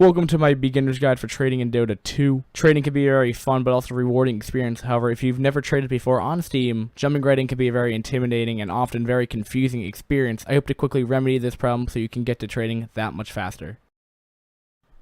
Welcome to my beginner's guide for trading in Dota 2. Trading can be a very fun but also rewarding experience. However, if you've never traded before on Steam, jumping right in can be a very intimidating and often very confusing experience. I hope to quickly remedy this problem so you can get to trading that much faster.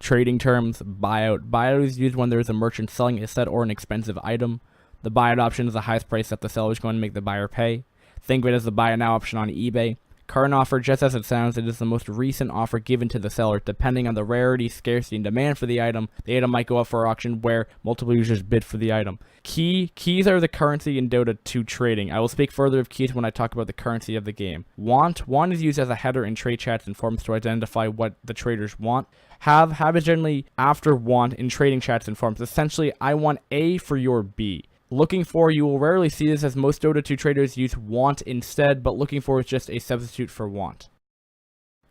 Trading terms: buyout. Buyout is used when there is a merchant selling a set or an expensive item. The buyout option is the highest price that the seller is going to make the buyer pay. Think of it as the buy it now option on eBay. Current offer: just as it sounds, it is the most recent offer given to the seller. Depending on the rarity, scarcity, and demand for the item might go up for auction where multiple users bid for the item. Keys are the currency in Dota 2 trading. I will speak further of keys when I talk about the currency of the game. Want is used as a header in trade chats and forums to identify what the traders want. Have is generally after want in trading chats and forums. Essentially, I want A for your B. Looking for: you will rarely see this as most Dota 2 traders use want instead, but looking for is just a substitute for want.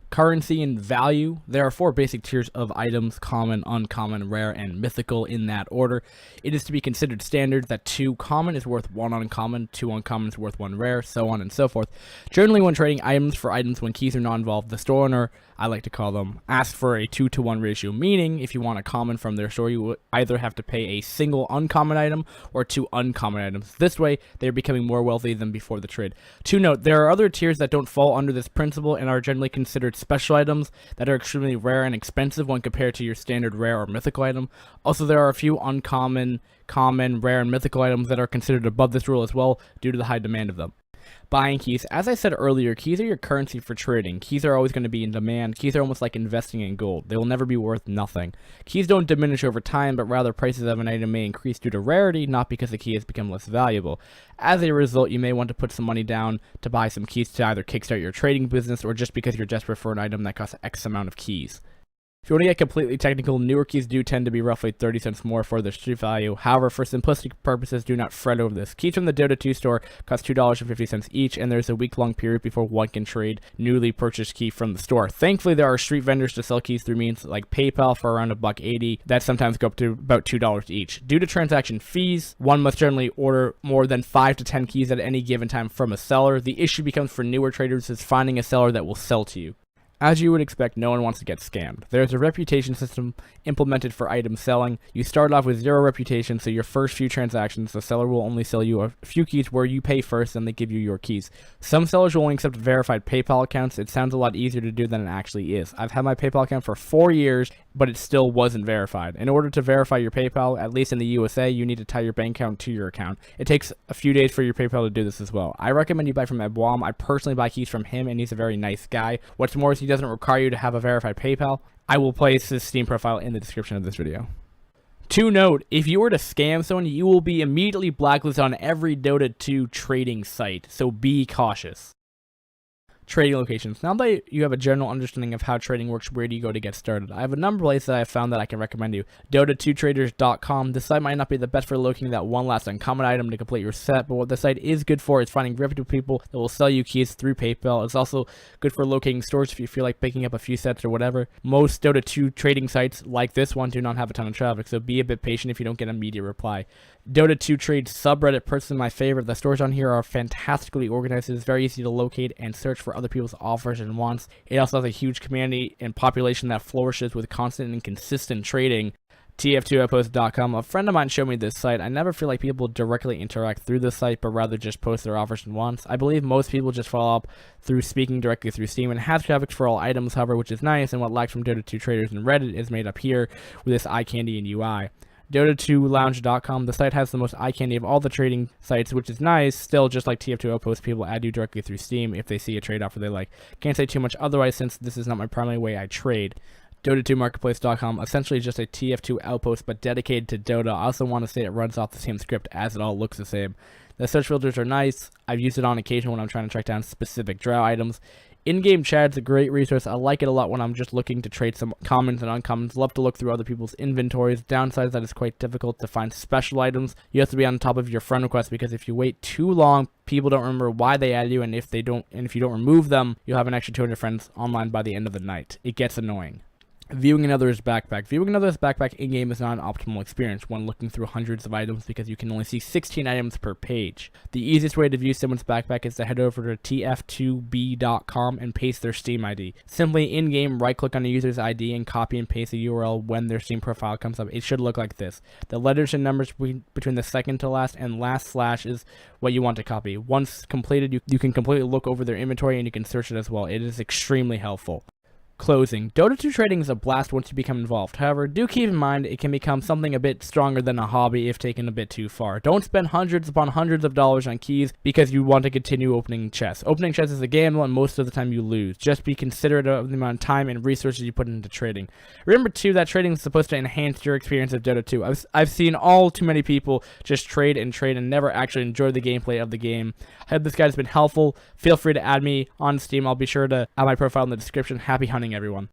Currency and value. There are 4 basic tiers of items: common, uncommon, rare, and mythical in that order. It is to be considered standard that 2 common is worth 1 uncommon, 2 uncommon is worth 1 rare, so on and so forth. Generally, when trading items for items when keys are not involved, the store owner, I like to call them, asks for a 2-to-1 ratio, meaning if you want a common from their store, you would either have to pay a single uncommon item or 2 uncommon items. This way, they're becoming more wealthy than before the trade. To note, there are other tiers that don't fall under this principle and are generally considered special items that are extremely rare and expensive when compared to your standard rare or mythical item. Also, there are a few uncommon, common, rare, and mythical items that are considered above this rule as well due to the high demand of them. Buying keys. As I said earlier, keys are your currency for trading. Keys are always going to be in demand. Keys are almost like investing in gold. They will never be worth nothing. Keys don't diminish over time, but rather prices of an item may increase due to rarity, not because the key has become less valuable. As a result, you may want to put some money down to buy some keys to either kickstart your trading business or just because you're desperate for an item that costs X amount of keys. If you want to get completely technical, newer keys do tend to be roughly 30 cents more for their street value. However, for simplistic purposes, do not fret over this. Keys from the Dota 2 store cost $2.50 each, and there's a week-long period before one can trade newly purchased key from the store. Thankfully, there are street vendors to sell keys through means like PayPal for around $1.80 that sometimes go up to about $2 each. Due to transaction fees, one must generally order more than 5 to 10 keys at any given time from a seller. The issue becomes for newer traders is finding a seller that will sell to you. As you would expect, no one wants to get scammed. There's a reputation system implemented for item selling. You start off with 0 reputation, so your first few transactions, the seller will only sell you a few keys where you pay first and they give you your keys. Some sellers will only accept verified PayPal accounts. It sounds a lot easier to do than it actually is. I've had my PayPal account for 4 years, but it still wasn't verified. In order to verify your PayPal, at least in the USA, you need to tie your bank account to your account. It takes a few days for your PayPal to do this as well. I recommend you buy from Ebwam. I personally buy keys from him, and he's a very nice guy. What's more is he doesn't require you to have a verified PayPal. I will place his Steam profile in the description of this video. To note, if you were to scam someone, you will be immediately blacklisted on every Dota 2 trading site, so be cautious. Trading locations. Now that you have a general understanding of how trading works, where do you go to get started? I have a number of places that I have found that I can recommend you. Dota2traders.com. This site might not be the best for locating that one last uncommon item to complete your set, but what the site is good for is finding reputable people that will sell you keys through PayPal. It's also good for locating stores if you feel like picking up a few sets or whatever. Most Dota 2 trading sites like this one do not have a ton of traffic, so be a bit patient if you don't get an immediate reply. Dota 2 Trade subreddit, personally my favorite. The stores on here are fantastically organized. It is very easy to locate and search for other people's offers and wants. It also has a huge community and population that flourishes with constant and consistent trading. TF2outpost.com. A friend of mine showed me this site. I never feel like people directly interact through this site, but rather just post their offers and wants. I believe most people just follow up through speaking directly through Steam and has traffic for all items, however, which is nice, and what lacks from Dota 2 traders and Reddit is made up here with this eye candy and UI. Dota2lounge.com. The site has the most eye candy of all the trading sites, which is nice. Still, just like TF2 Outpost, people add you directly through Steam if they see a trade offer they like. Can't say too much otherwise since this is not my primary way I trade. Dota2marketplace.com, essentially just a TF2 Outpost but dedicated to Dota. I also want to say it runs off the same script as it all looks the same. The search filters are nice. I've used it on occasion when I'm trying to track down specific draw items. In-game chat is a great resource. I like it a lot when I'm just looking to trade some commons and uncommons. Love to look through other people's inventories. Downside is that it's quite difficult to find special items. You have to be on top of your friend requests because if you wait too long, people don't remember why they added you, and if you don't remove them, you'll have an extra 200 friends online by the end of the night. It gets annoying. Viewing another's backpack. Viewing another's backpack in-game is not an optimal experience when looking through hundreds of items because you can only see 16 items per page. The easiest way to view someone's backpack is to head over to tf2b.com and paste their Steam ID. Simply in-game, right-click on the user's ID and copy and paste the URL when their Steam profile comes up. It should look like this. The letters and numbers between the second to last and last slash is what you want to copy. Once completed, you can completely look over their inventory and you can search it as well. It is extremely helpful. Closing. Dota 2 trading is a blast once you become involved. However, do keep in mind it can become something a bit stronger than a hobby if taken a bit too far. Don't spend hundreds upon hundreds of dollars on keys because you want to continue opening chests. Opening chests is a gamble and most of the time you lose. Just be considerate of the amount of time and resources you put into trading. Remember too that trading is supposed to enhance your experience of Dota 2. I've seen all too many people just trade and never actually enjoy the gameplay of the game. I hope this guide has been helpful. Feel free to add me on Steam. I'll be sure to add my profile in the description. Happy hunting, everyone.